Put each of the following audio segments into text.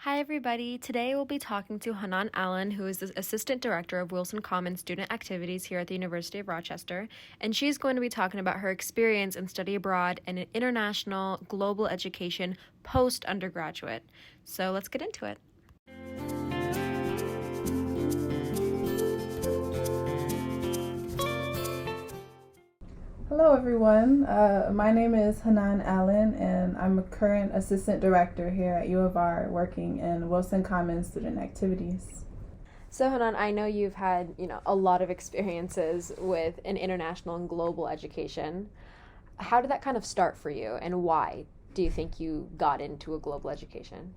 Hi everybody, today we'll be talking to Hanan Allen, who is the Assistant Director of Wilson Commons Student Activities here at the University of Rochester, and she's going to be talking about her experience in study abroad and in international global education post-undergraduate. So let's get into it. Hello everyone, my name is Hanan Allen and I'm a current Assistant Director here at U of R working in Wilson Commons Student Activities. So Hanan, I know you've had, a lot of experiences with an international and global education. How did that kind of start for you, and why do you think you got into a global education?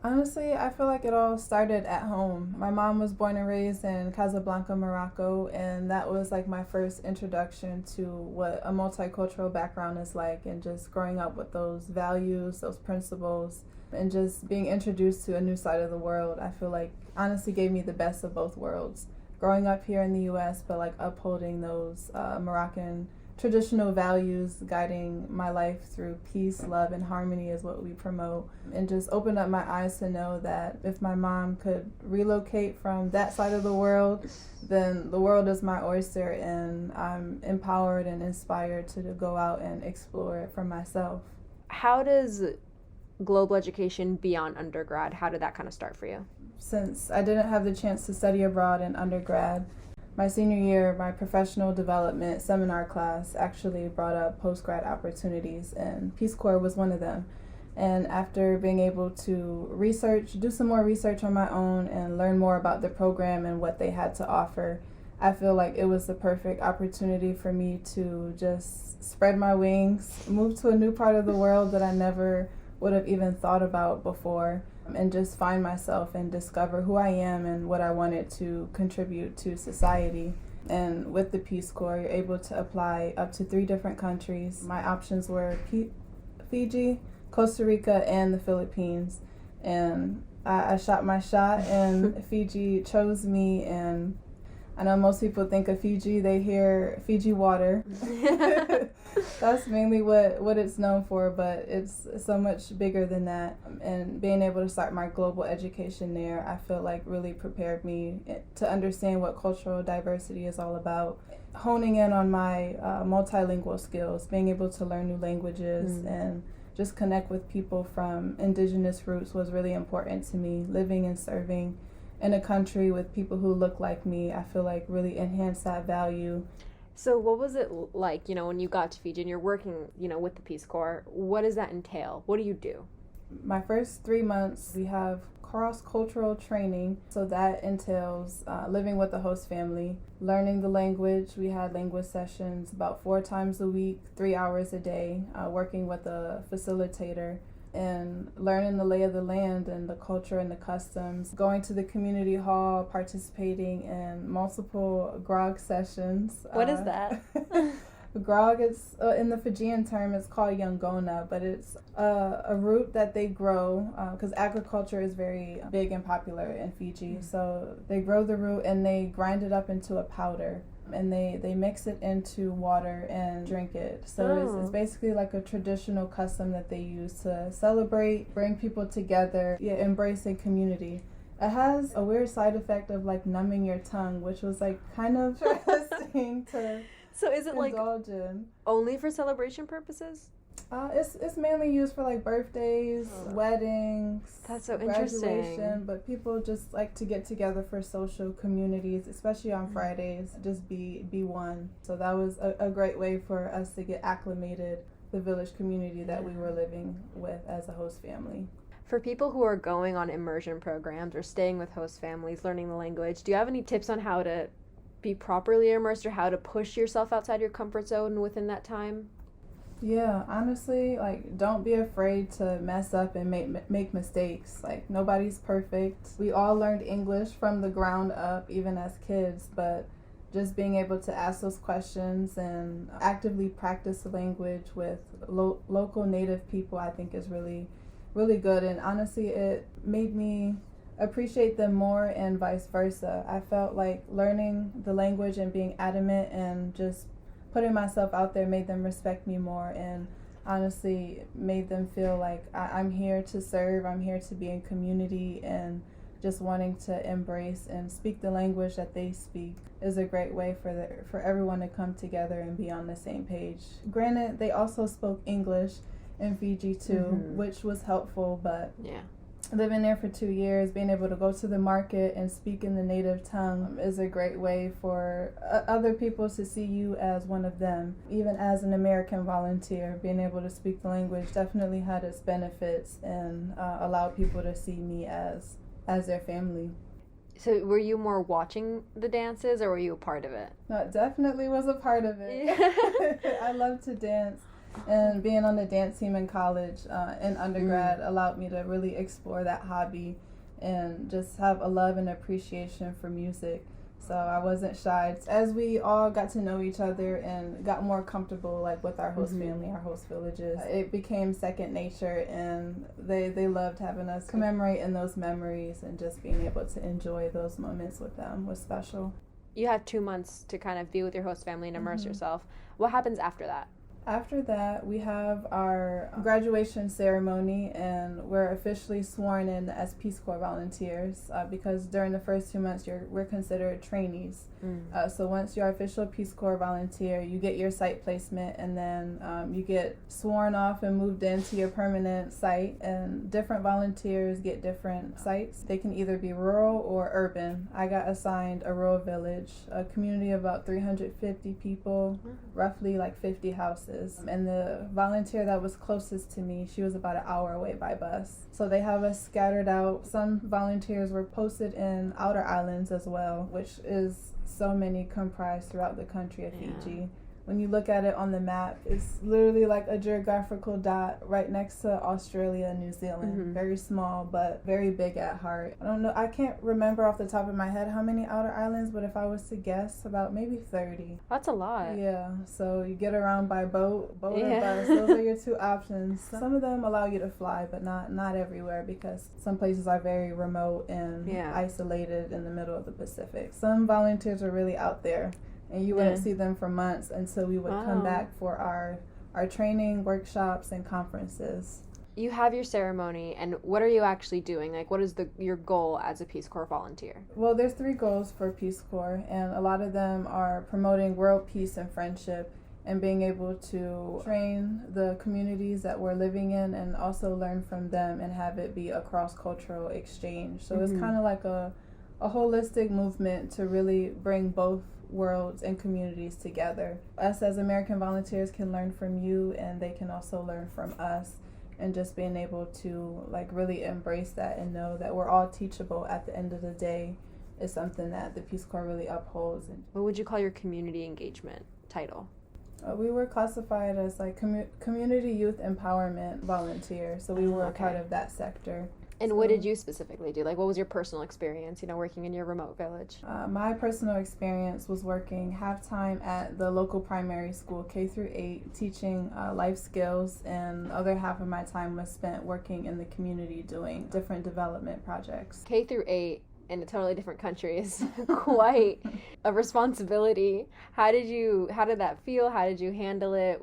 Honestly, I feel like it all started at home. My mom was born and raised in Casablanca, Morocco, and that was like my first introduction to what a multicultural background is like, and just growing up with those values, those principles, and just being introduced to a new side of the world. I feel like honestly gave me the best of both worlds. Growing up here in the US, but like upholding those Moroccan traditional values guiding my life through peace, love, and harmony is what we promote. And just opened up my eyes to know that if my mom could relocate from that side of the world, then the world is my oyster, and I'm empowered and inspired to go out and explore it for myself. How does global education beyond undergrad, how did that kind of start for you? Since I didn't have the chance to study abroad in undergrad, my senior year, my professional development seminar class actually brought up post-grad opportunities, and Peace Corps was one of them. And after being able to do some more research on my own and learn more about the program and what they had to offer, I feel like it was the perfect opportunity for me to just spread my wings, move to a new part of the world that I never would have even thought about before, and just find myself and discover who I am and what I wanted to contribute to society. And with the Peace Corps, you're able to apply up to 3 different countries. My options were Fiji, Costa Rica, and the Philippines. And I shot my shot, and Fiji chose me. And I know most people think of Fiji, they hear Fiji water. That's mainly what it's known for, but it's so much bigger than that. And being able to start my global education there, I feel like really prepared me to understand what cultural diversity is all about. Honing in on my multilingual skills, being able to learn new languages and just connect with people from indigenous roots was really important to me. Living and serving in a country with people who look like me, I feel like really enhanced that value. So what was it like, when you got to Fiji and you're working, with the Peace Corps? What does that entail? What do you do? My first 3 months, we have cross-cultural training. So that entails living with the host family, learning the language. We had language sessions about 4 times a week, 3 hours a day, working with a facilitator, and learning the lay of the land and the culture and the customs, going to the community hall, participating in multiple grog sessions. What is that? Grog is, in the Fijian term, it's called yangona, but it's a root that they grow because agriculture is very big and popular in Fiji. So they grow the root and they grind it up into a powder, and they mix it into water and drink it. So it's basically like a traditional custom that they use to celebrate, bring people together, embrace a community. It has a weird side effect of like numbing your tongue, which was like kind of interesting to So is it like indulge in. Only for celebration purposes? It's mainly used for like birthdays, weddings. That's so graduation, interesting. but people just like to get together for social communities, especially on Fridays, just be one. So that was a great way for us to get acclimated the village community that we were living with as a host family. For people who are going on immersion programs or staying with host families, learning the language, do you have any tips on how to be properly immersed or how to push yourself outside your comfort zone within that time? Yeah, honestly, like, don't be afraid to mess up and make mistakes. Like, nobody's perfect. We all learned English from the ground up, even as kids, but just being able to ask those questions and actively practice the language with local native people, I think is really, really good. And honestly, it made me appreciate them more and vice versa. I felt like learning the language and being adamant and just putting myself out there made them respect me more. And honestly made them feel like I'm here to serve, I'm here to be in community, and just wanting to embrace and speak the language that they speak is a great way for everyone to come together and be on the same page. Granted, they also spoke English in Fiji too, which was helpful, but yeah. Living there for 2 years, being able to go to the market and speak in the native tongue is a great way for other people to see you as one of them. Even as an American volunteer, being able to speak the language definitely had its benefits and allowed people to see me as their family. So were you more watching the dances or were you a part of it? No, it definitely was a part of it. I love to dance. And being on the dance team in college and undergrad allowed me to really explore that hobby and just have a love and appreciation for music. So I wasn't shy. As we all got to know each other and got more comfortable like with our host family, our host villages, it became second nature, and they loved having us commemorate in those memories, and just being able to enjoy those moments with them was special. You have 2 months to kind of be with your host family and immerse yourself. What happens after that? After that, we have our graduation ceremony, and we're officially sworn in as Peace Corps volunteers because during the first 2 months, we're considered trainees. So once you're official Peace Corps volunteer, you get your site placement, and then you get sworn off and moved into your permanent site, and different volunteers get different sites. They can either be rural or urban. I got assigned a rural village, a community of about 350 people, roughly like 50 houses. And the volunteer that was closest to me, she was about an hour away by bus. So they have us scattered out. Some volunteers were posted in outer islands as well, which is so many comprised throughout the country of Fiji. When you look at it on the map, it's literally like a geographical dot right next to Australia and New Zealand. Very small, but very big at heart. I don't know, I can't remember off the top of my head how many outer islands, but if I was to guess, about maybe 30. That's a lot. Yeah, so you get around by boat or bus. Those are your two options. Some of them allow you to fly, but not everywhere, because some places are very remote and isolated in the middle of the Pacific. Some volunteers are really out there, and you wouldn't see them for months until we would come back for our training, workshops, and conferences. You have your ceremony, and what are you actually doing? Like, what is your goal as a Peace Corps volunteer? Well, there's 3 goals for Peace Corps, and a lot of them are promoting world peace and friendship, and being able to train the communities that we're living in, and also learn from them and have it be a cross-cultural exchange. So it's kind of like a holistic movement to really bring both worlds and communities together. Us as American volunteers can learn from you, and they can also learn from us, and just being able to like really embrace that and know that we're all teachable at the end of the day is something that the Peace Corps really upholds. What would you call your community engagement title? We were classified as like community youth empowerment volunteer, so we were a part of that sector. And what did you specifically do? Like, what was your personal experience, working in your remote village? My personal experience was working half-time at the local primary school, K through 8, teaching life skills, and the other half of my time was spent working in the community doing different development projects. K through 8 in a totally different country is quite a responsibility. How did that feel? How did you handle it?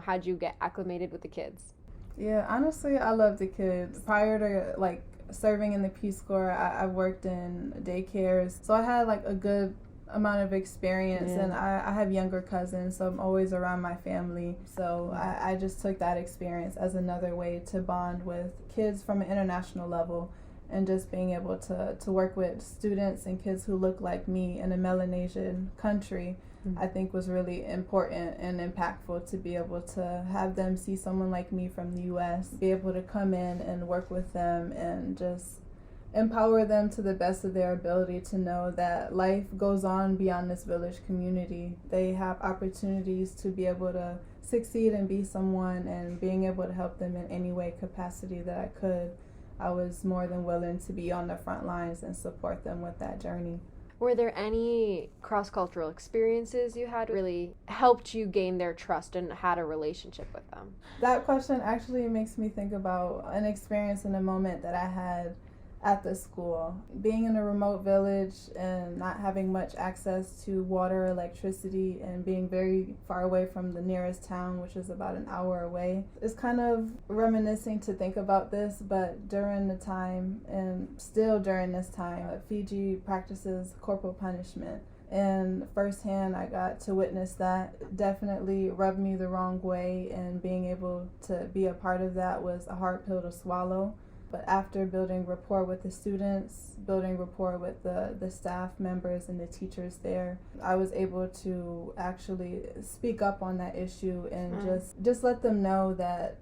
How did you get acclimated with the kids? Yeah, honestly, I love the kids. Prior to like serving in the Peace Corps, I worked in daycares, so I had like a good amount of experience, and I have younger cousins, so I'm always around my family. So I just took that experience as another way to bond with kids from an international level, and just being able to work with students and kids who look like me in a Melanesian country, I think was really important and impactful, to be able to have them see someone like me from the U.S., be able to come in and work with them and just empower them to the best of their ability to know that life goes on beyond this village community. They have opportunities to be able to succeed and be someone, and being able to help them in any way capacity that I could, I was more than willing to be on the front lines and support them with that journey. Were there any cross-cultural experiences you had really helped you gain their trust and had a relationship with them? That question actually makes me think about an experience in a moment that I had at the school. Being in a remote village and not having much access to water, electricity, and being very far away from the nearest town, which is about an hour away, it's kind of reminiscing to think about this, but during the time, and still during this time, Fiji practices corporal punishment. And firsthand, I got to witness that. Definitely rubbed me the wrong way, and being able to be a part of that was a hard pill to swallow. But after building rapport with the students, building rapport with the staff members and the teachers there, I was able to actually speak up on that issue and just let them know that,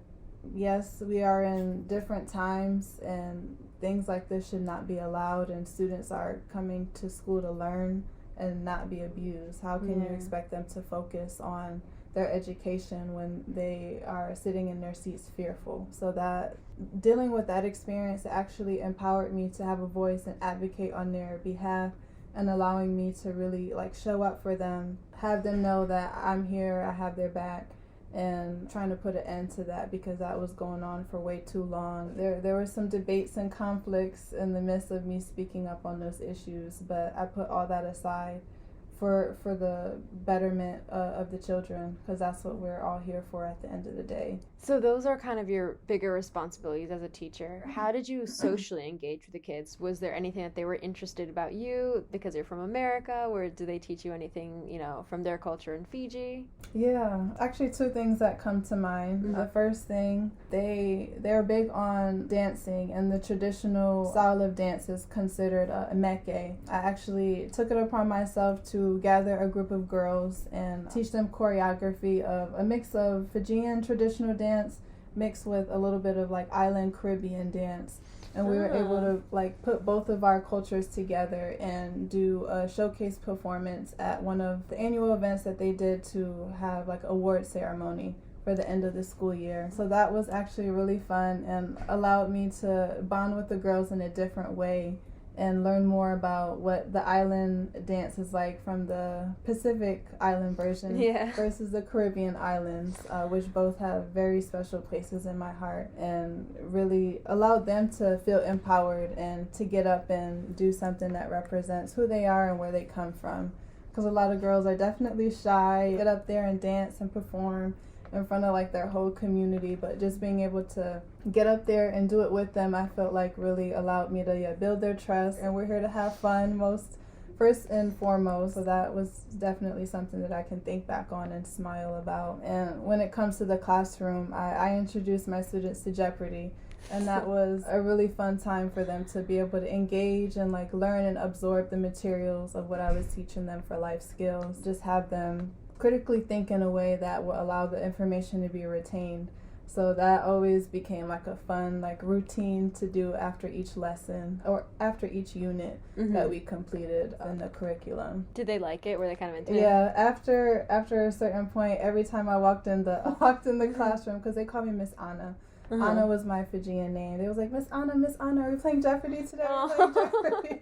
yes, we are in different times and things like this should not be allowed, and students are coming to school to learn and not be abused. How can you expect them to focus on their education when they are sitting in their seats fearful? So that dealing with that experience actually empowered me to have a voice and advocate on their behalf, and allowing me to really show up for them, have them know that I'm here, I have their back, and trying to put an end to that because that was going on for way too long. There were some debates and conflicts in the midst of me speaking up on those issues, but I put all that aside for the betterment of the children, because that's what we're all here for at the end of the day. So those are kind of your bigger responsibilities as a teacher. How did you socially engage with the kids? Was there anything that they were interested about you because you're from America, or did they teach you anything, from their culture in Fiji? Yeah, actually two things that come to mind. Mm-hmm. The first thing, they're big on dancing, and the traditional style of dance is considered a meke. I actually took it upon myself to gather a group of girls and teach them choreography of a mix of Fijian traditional dance mixed with a little bit of island Caribbean dance. And we were able to put both of our cultures together and do a showcase performance at one of the annual events that they did to have award ceremony for the end of the school year. So that was actually really fun and allowed me to bond with the girls in a different way and learn more about what the island dance is like from the Pacific Island version versus the Caribbean islands, which both have very special places in my heart, and really allowed them to feel empowered and to get up and do something that represents who they are and where they come from. Because a lot of girls are definitely shy, get up there and dance and perform in front of their whole community, but just being able to get up there and do it with them, I felt really allowed me to build their trust. And we're here to have fun first and foremost. So that was definitely something that I can think back on and smile about. And when it comes to the classroom, I introduced my students to Jeopardy, and that was a really fun time for them to be able to engage and learn and absorb the materials of what I was teaching them for life skills. Just have them critically think in a way that will allow the information to be retained. So that always became a fun routine to do after each lesson or after each unit that we completed in the curriculum. Did they like it? Were they kind of into it? Yeah, after a certain point, every time I walked in the classroom, because they call me Miss Anna. Anna was my Fijian name. They was Miss Anna, are we playing Jeopardy today? We're playing Jeopardy.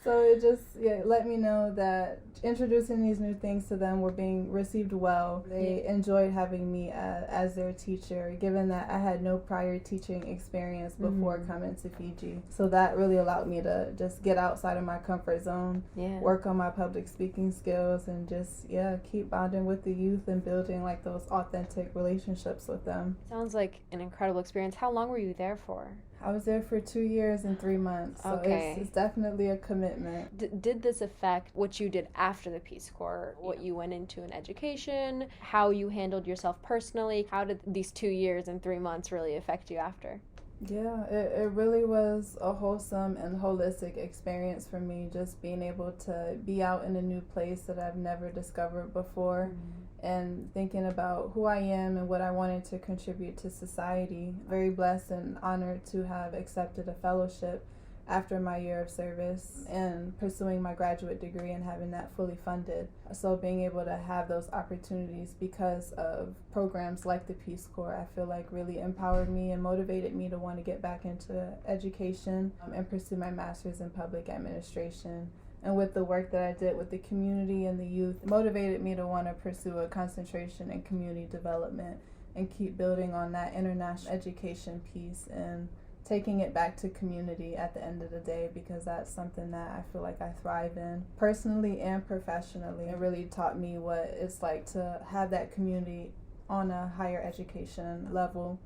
So it just let me know that introducing these new things to them were being received well. They enjoyed having me as their teacher, given that I had no prior teaching experience before coming to Fiji. So that really allowed me to just get outside of my comfort zone, work on my public speaking skills, and just keep bonding with the youth and building those authentic relationships with them. Sounds like an incredible experience. How long were you there for? I was there for 2 years and 3 months, so it's definitely a commitment. Did this affect what you did after the Peace Corps, what you went into in education, how you handled yourself personally? How did these 2 years and 3 months really affect you after? Yeah, it really was a wholesome and holistic experience for me, just being able to be out in a new place that I've never discovered before. And thinking about who I am and what I wanted to contribute to society. Very blessed and honored to have accepted a fellowship after my year of service and pursuing my graduate degree and having that fully funded. So being able to have those opportunities because of programs like the Peace Corps, I feel really empowered me and motivated me to want to get back into education and pursue my master's in public administration. And with the work that I did with the community and the youth, it motivated me to want to pursue a concentration in community development and keep building on that international education piece and taking it back to community at the end of the day, because that's something that I feel like I thrive in personally and professionally. It really taught me what it's like to have that community on a higher education level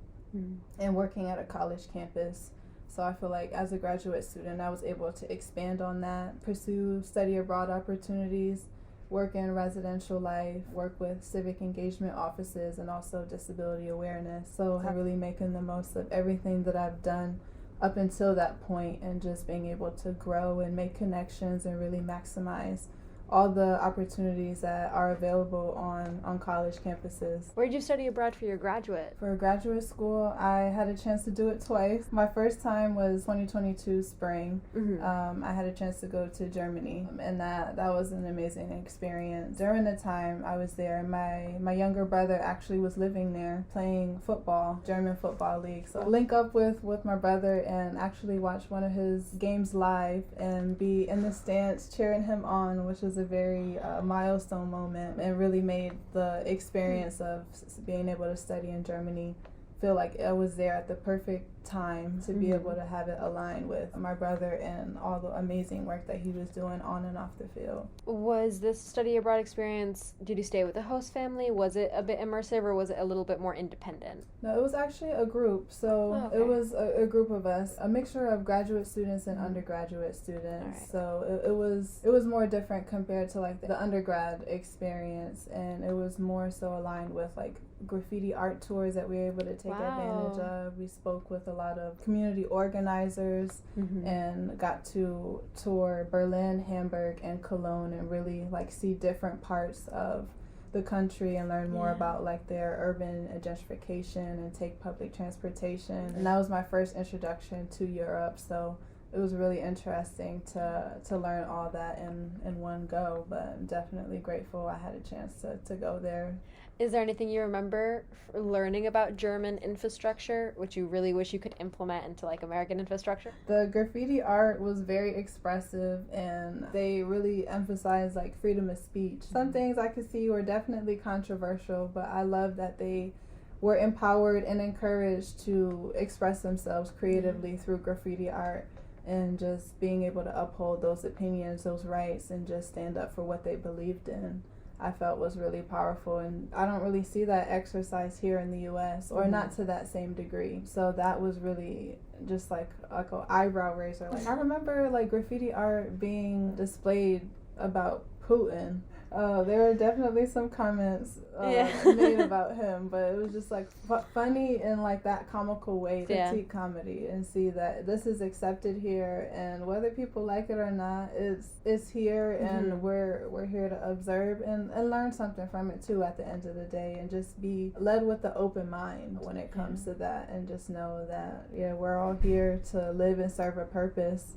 and working at a college campus. So I feel like as a graduate student, I was able to expand on that, pursue study abroad opportunities, work in residential life, work with civic engagement offices, and also disability awareness. So I'm really making the most of everything that I've done up until that point, and just being able to grow and make connections and really maximize all the opportunities that are available on college campuses. Where did you study abroad for your graduate? For graduate school, I had a chance to do it twice. My first time was 2022 spring. I had a chance to go to Germany, and that was an amazing experience. During the time I was there, my younger brother actually was living there playing football, German football league. So link up with my brother and actually watch one of his games live and be in the stands cheering him on, which was a very milestone moment, and really made the experience of being able to study in Germany feel like I was there at the perfect time to be able to have it align with my brother and all the amazing work that he was doing on and off the field. Was this study abroad experience, did you stay with a host family? Was it a bit immersive, or was it a little bit more independent? No, it was actually a group. So It was a group of us, a mixture of graduate students and undergraduate students. Right. So it was more different compared to like the undergrad experience, and it was more so aligned with like graffiti art tours that we were able to take advantage of. We spoke with a lot of community organizers and got to tour Berlin, Hamburg, and Cologne, and really like see different parts of the country and learn more about like their urban gentrification and take public transportation. And that was my first introduction to Europe, so it was really interesting to learn all that in one go, but I'm definitely grateful I had a chance to go there. Is there anything you remember learning about German infrastructure which you really wish you could implement into like American infrastructure? The graffiti art was very expressive, and they really emphasized like freedom of speech. Some things I could see were definitely controversial, but I love that they were empowered and encouraged to express themselves creatively through graffiti art, and just being able to uphold those opinions, those rights, and just stand up for what they believed in, I felt was really powerful. And I don't really see that exercise here in the U.S., or not to that same degree. So that was really just like an eyebrow raiser. Like I remember like graffiti art being displayed about Putin. There were definitely some comments made about him, but it was just like funny in like that comical way, critique comedy, and see that this is accepted here, and whether people like it or not, it's here, and we're here to observe and learn something from it too at the end of the day, and just be led with the open mind when it comes to that, and just know that we're all here to live and serve a purpose.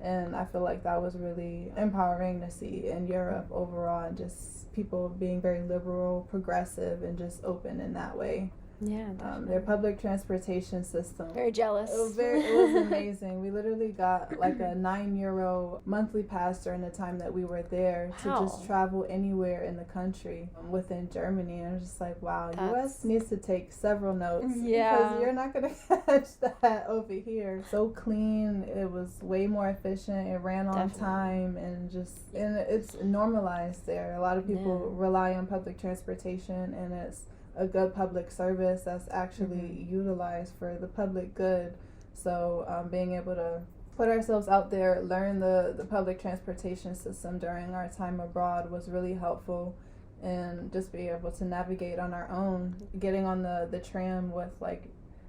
And I feel like that was really empowering to see in Europe overall, and just people being very liberal, progressive, and just open in that way. Yeah, their public transportation system. Very jealous. It was amazing. We literally got like a €9 monthly pass during the time that we were there to just travel anywhere in the country within Germany. And I was just like, wow, US needs to take several notes. Because you're not going to catch that over here. So clean. It was way more efficient. It ran on time, and it's normalized there. A lot of people rely on public transportation, and it's a good public service that's actually utilized for the public good. So being able to put ourselves out there, learn the public transportation system during our time abroad was really helpful, and just be able to navigate on our own. Getting on the tram with like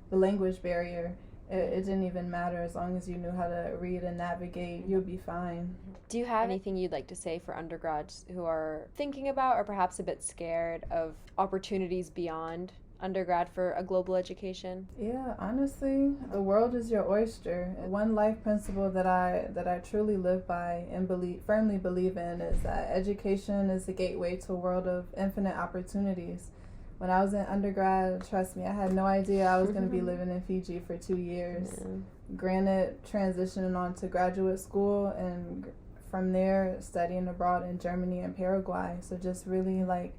the language barrier, it didn't even matter. As long as you knew how to read and navigate, you'll be fine. Do you have anything you'd like to say for undergrads who are thinking about, or perhaps a bit scared of, opportunities beyond undergrad for a global education? Yeah, honestly, the world is your oyster. One life principle that I truly live by and firmly believe in is that education is the gateway to a world of infinite opportunities. When I was in undergrad, trust me, I had no idea I was going to be living in Fiji for 2 years. Granted, transitioning on to graduate school, and from there studying abroad in Germany and Paraguay. So just really like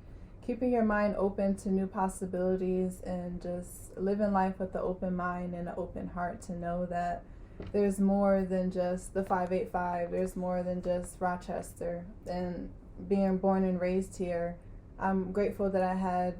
keeping your mind open to new possibilities and just living life with an open mind and an open heart to know that there's more than just the 585, there's more than just Rochester. And being born and raised here, I'm grateful that I had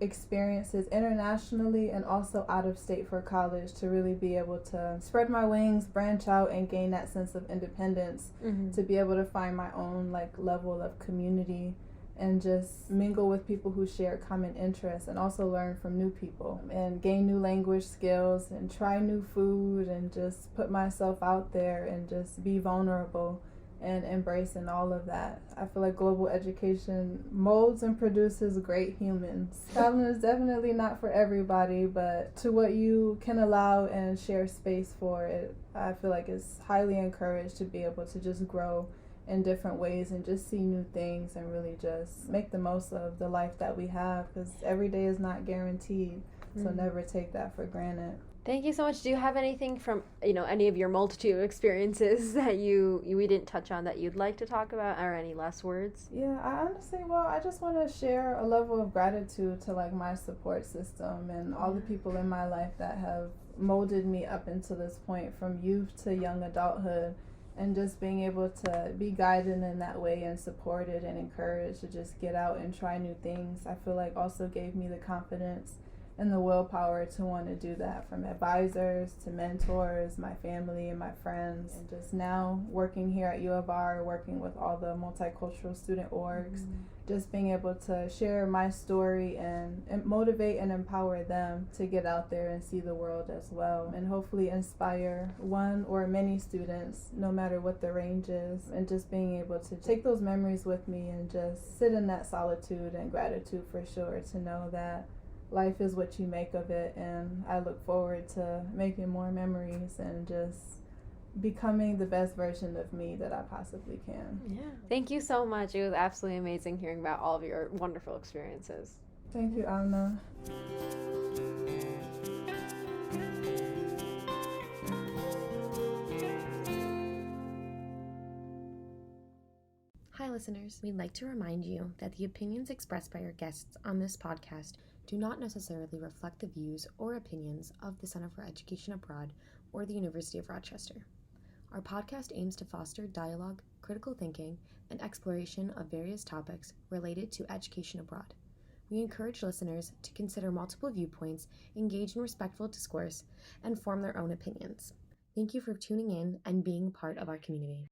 experiences internationally and also out of state for college to really be able to spread my wings, branch out, and gain that sense of independence, to be able to find my own level of community and just mingle with people who share common interests and also learn from new people and gain new language skills and try new food and just put myself out there and just be vulnerable and embracing all of that. I feel like global education molds and produces great humans. Traveling is definitely not for everybody, but to what you can allow and share space for it, I feel like it's highly encouraged to be able to just grow in different ways and just see new things and really just make the most of the life that we have, because every day is not guaranteed, so never take that for granted. Thank you so much. Do you have anything from, any of your multitude of experiences that we didn't touch on that you'd like to talk about, or any last words? Yeah, I just want to share a level of gratitude to my support system and all the people in my life that have molded me up until this point, from youth to young adulthood, and just being able to be guided in that way and supported and encouraged to just get out and try new things. I feel like also gave me the confidence and the willpower to want to do that, from advisors to mentors, my family and my friends, and just now working here at U of R, working with all the multicultural student orgs, just being able to share my story and motivate and empower them to get out there and see the world as well, and hopefully inspire one or many students, no matter what the range is, and just being able to take those memories with me and just sit in that solitude and gratitude for sure, to know that life is what you make of it, and I look forward to making more memories and just becoming the best version of me that I possibly can. Yeah. Thank you so much. It was absolutely amazing hearing about all of your wonderful experiences. Thank you, Anna. Hi listeners, we'd like to remind you that the opinions expressed by our guests on this podcast do not necessarily reflect the views or opinions of the Center for Education Abroad or the University of Rochester. Our podcast aims to foster dialogue, critical thinking, and exploration of various topics related to education abroad. We encourage listeners to consider multiple viewpoints, engage in respectful discourse, and form their own opinions. Thank you for tuning in and being part of our community.